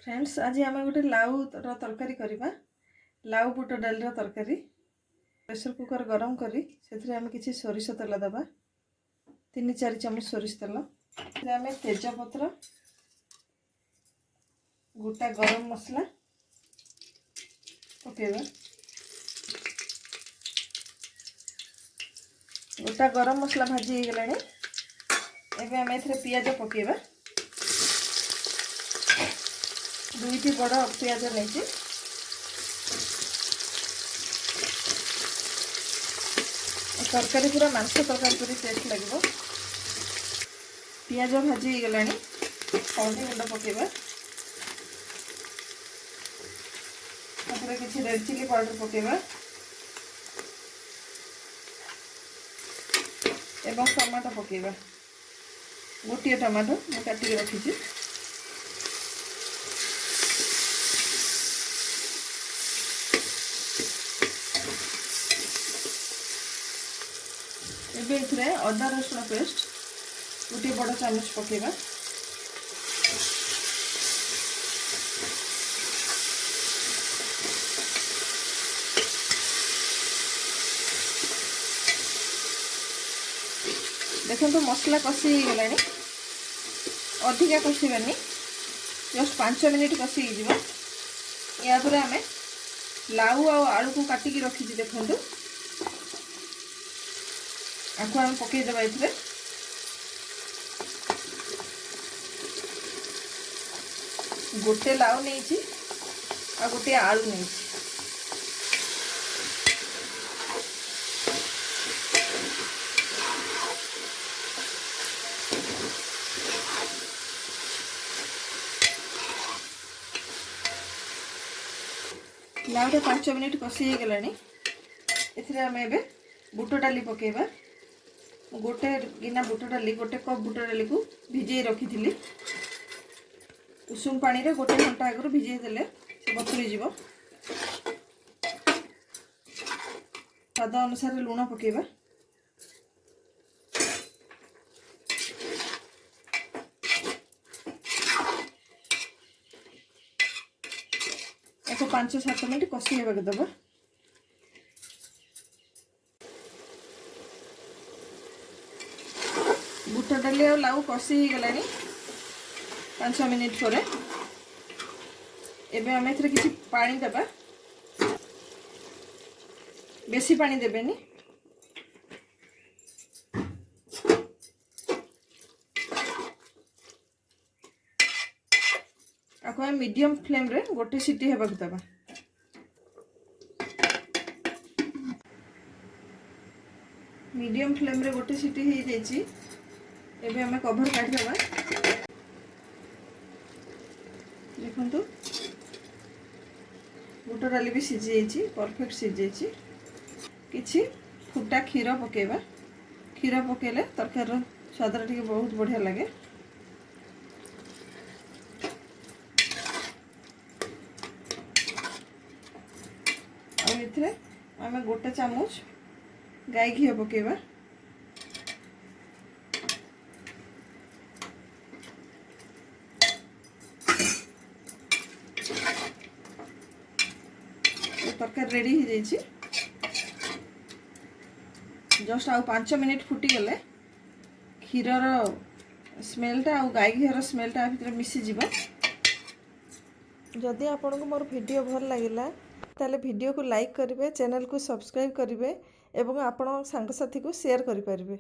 Friends आज आम गोटे लाउ तरकारी करवा लाउ बुट डाली तरकारी प्रेशर कुकर गरम करी से आम किसी सोरिष तेल दबा 3-4 चामच सोरिष तेल आम तेजपत्र गोटा गरम मसला पकेबा गोटा गरम मसला भाजी हो गलानी एबे आम एथरे पियाज पकेबा 2टी बड़ पियाज नहीं तरकारी पूरा मांस तरकारी पूरी टेस्ट लगे पियाज भाजी हो गलानी हल्दी गुंड पकेबा किसी रेड चिली पाउडर पकेबा एवं टमाटो पकेबा गोटे टमाटो मैं काटिक रखी एबे अदा रसुण पेस्ट गोटे बड़ चामच पकेबा देखो तो मसला कषि हो गलानी अधिका कषिबानी जस्ट 5 मिनिट कषि या पर आम लाउ आलू को काटिकी रखी देखो आपको आम पकईदेवा ये गोटे लाउ नहीं आ गोटे आलू नहीं लाउटे 5 मिनिट कषि हो गलानी आम ए बुट डाली पकेबा गोटे गिना बुट डाली गोटे कप बुट डाली को भिजे रखी थी उषुम पानी रे गोटे घंटा आगु भिजे देले से बतुरी जीव स्वाद अनुसार लुण पकेबा एक 5-7 मिनट कषि होगा दबा बुट डाली और लाउ कषि हो गलानी 5 मिनिट पर एबे आम एथरे किसी पानी देबा बेसी पानी देबेनी आपको मीडियम फ्लेम रे गोटे सीटी हेबाक देबा मीडियम फ्लेम रे गोटे सीटी हो जाइए एबे हमें कवर काट देबा देखो बुट डाली भी सीझी जाइए परफेक्ट सीझी जाइए किछि फुटा क्षीर पकेबा क्षीर पकेले तरकारी स्वाद टी बहुत बढ़िया लगे और आम गोटे चामच गाई घी पकेबा तरकारी रेडी हो जाइए जस्ट आउ 5 मिनिट फुटी गले क्षीरर स्मेलटा आ गाई घीर स्मेलटा भीतर मिसीज जदि आपन को मोर वीडियो भल लगिला ताले वीडियो को लाइक करेंगे चैनल को सब्सक्राइब करेंगे एवं आपण सांग साथी को शेयर करें।